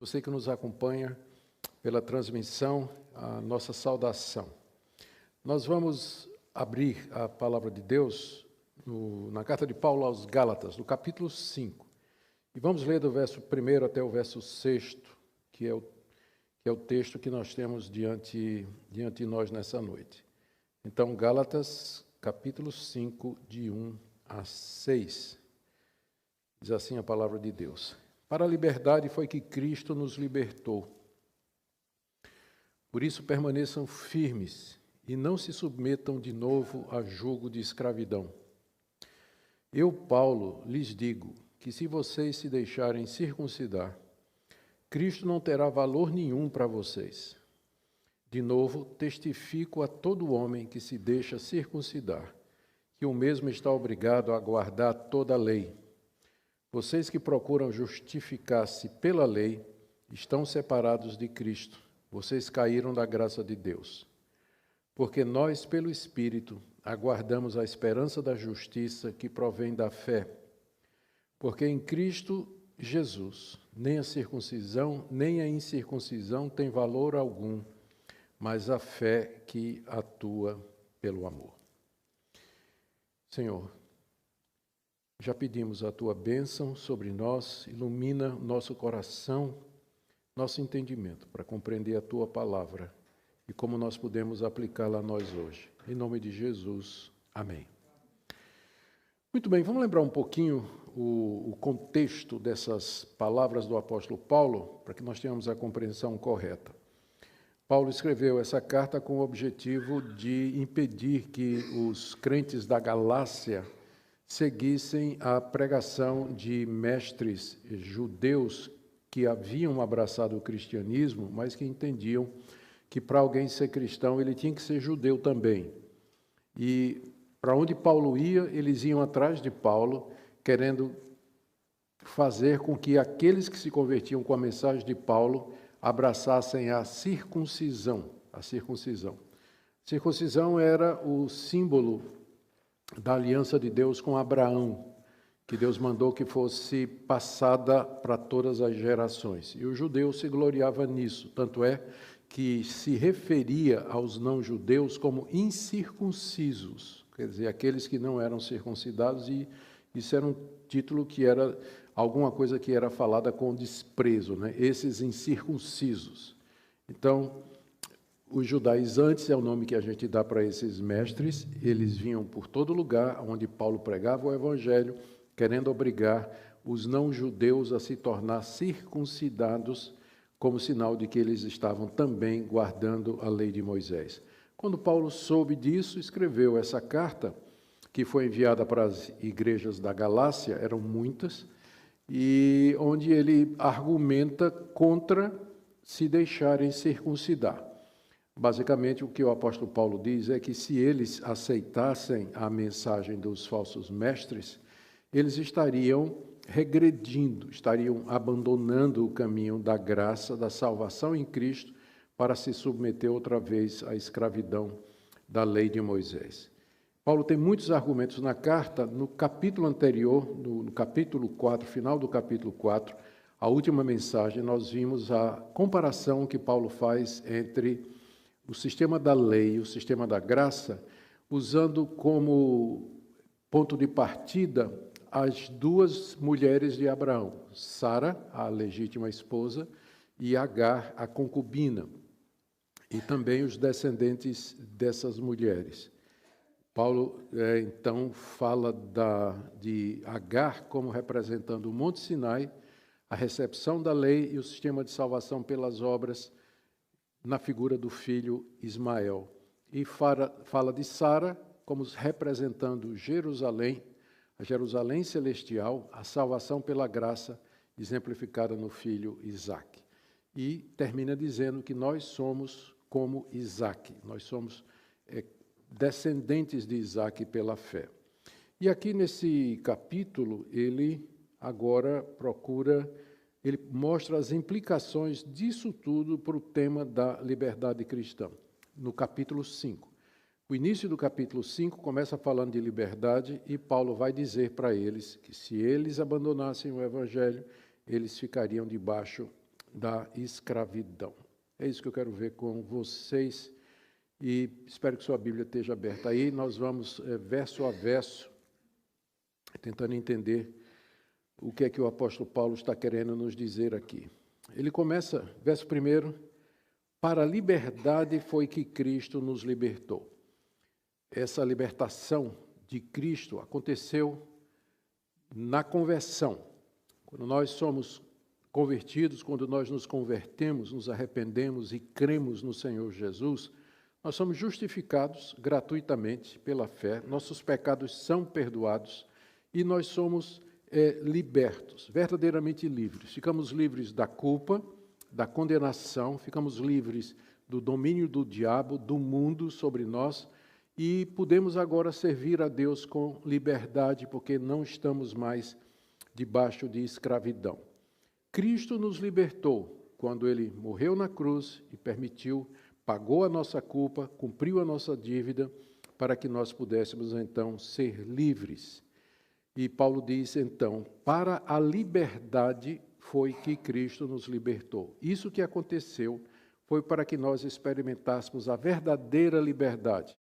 Você que nos acompanha pela transmissão, a nossa saudação. Nós vamos abrir a palavra de Deus na carta de Paulo aos Gálatas, no capítulo 5. E vamos ler do verso 1 até o verso 6, que é o texto que nós temos diante de nós nessa noite. Então, Gálatas, capítulo 5, de 1 a 6. Diz assim a palavra de Deus. Para a liberdade foi que Cristo nos libertou. Por isso permaneçam firmes e não se submetam de novo a jugo de escravidão. Eu, Paulo, lhes digo que se vocês se deixarem circuncidar, Cristo não terá valor nenhum para vocês. De novo, testifico a todo homem que se deixa circuncidar, que o mesmo está obrigado a guardar toda a lei. Vocês que procuram justificar-se pela lei, estão separados de Cristo. Vocês caíram da graça de Deus. Porque nós, pelo Espírito, aguardamos a esperança da justiça que provém da fé. Porque em Cristo Jesus, nem a circuncisão, nem a incircuncisão tem valor algum, mas a fé que atua pelo amor. Senhor, já pedimos a Tua bênção sobre nós, ilumina nosso coração, nosso entendimento, para compreender a Tua palavra e como nós podemos aplicá-la a nós hoje. Em nome de Jesus, amém. Muito bem, vamos lembrar um pouquinho o contexto dessas palavras do apóstolo Paulo, para que nós tenhamos a compreensão correta. Paulo escreveu essa carta com o objetivo de impedir que os crentes da Galácia seguissem a pregação de mestres judeus que haviam abraçado o cristianismo, mas que entendiam que para alguém ser cristão ele tinha que ser judeu também. E para onde Paulo ia, eles iam atrás de Paulo, querendo fazer com que aqueles que se convertiam com a mensagem de Paulo abraçassem a circuncisão. A circuncisão. Circuncisão era o símbolo da aliança de Deus com Abraão, que Deus mandou que fosse passada para todas as gerações. E o judeu se gloriava nisso, tanto é que se referia aos não-judeus como incircuncisos, quer dizer, aqueles que não eram circuncidados, e isso era um título que era alguma coisa que era falada com desprezo, né? Esses incircuncisos. Então, os judaizantes é o nome que a gente dá para esses mestres, eles vinham por todo lugar onde Paulo pregava o evangelho, querendo obrigar os não-judeus a se tornar circuncidados, como sinal de que eles estavam também guardando a lei de Moisés. Quando Paulo soube disso, escreveu essa carta, que foi enviada para as igrejas da Galácia, eram muitas, e onde ele argumenta contra se deixarem circuncidar. Basicamente, o que o apóstolo Paulo diz é que se eles aceitassem a mensagem dos falsos mestres, eles estariam regredindo, estariam abandonando o caminho da graça, da salvação em Cristo, para se submeter outra vez à escravidão da lei de Moisés. Paulo tem muitos argumentos na carta. No capítulo anterior, no capítulo 4, final do capítulo 4, a última mensagem, nós vimos a comparação que Paulo faz entre o sistema da lei e o sistema da graça, usando como ponto de partida as duas mulheres de Abraão, Sara, a legítima esposa, e Agar, a concubina, e também os descendentes dessas mulheres. Paulo, então, fala de Agar como representando o Monte Sinai, a recepção da lei e o sistema de salvação pelas obras, na figura do filho Ismael. E fala de Sara como representando Jerusalém, a Jerusalém celestial, a salvação pela graça, exemplificada no filho Isaque. E termina dizendo que nós somos como Isaque, nós somos descendentes de Isaque pela fé. E aqui nesse capítulo, ele agora ele mostra as implicações disso tudo para o tema da liberdade cristã, no capítulo 5. O início do capítulo 5 começa falando de liberdade e Paulo vai dizer para eles que se eles abandonassem o evangelho, eles ficariam debaixo da escravidão. É isso que eu quero ver com vocês e espero que sua Bíblia esteja aberta. Aí nós vamos verso a verso, tentando entender o que é que o apóstolo Paulo está querendo nos dizer aqui. Ele começa, verso 1, para a liberdade foi que Cristo nos libertou. Essa libertação de Cristo aconteceu na conversão. Quando nós somos convertidos, quando nós nos convertemos, nos arrependemos e cremos no Senhor Jesus, nós somos justificados gratuitamente pela fé, nossos pecados são perdoados e nós somos libertos, verdadeiramente livres. Ficamos livres da culpa, da condenação, ficamos livres do domínio do diabo, do mundo sobre nós e podemos agora servir a Deus com liberdade, porque não estamos mais debaixo de escravidão. Cristo nos libertou quando Ele morreu na cruz e permitiu, pagou a nossa culpa, cumpriu a nossa dívida, para que nós pudéssemos então ser livres. E Paulo diz então, para a liberdade foi que Cristo nos libertou. Isso que aconteceu foi para que nós experimentássemos a verdadeira liberdade.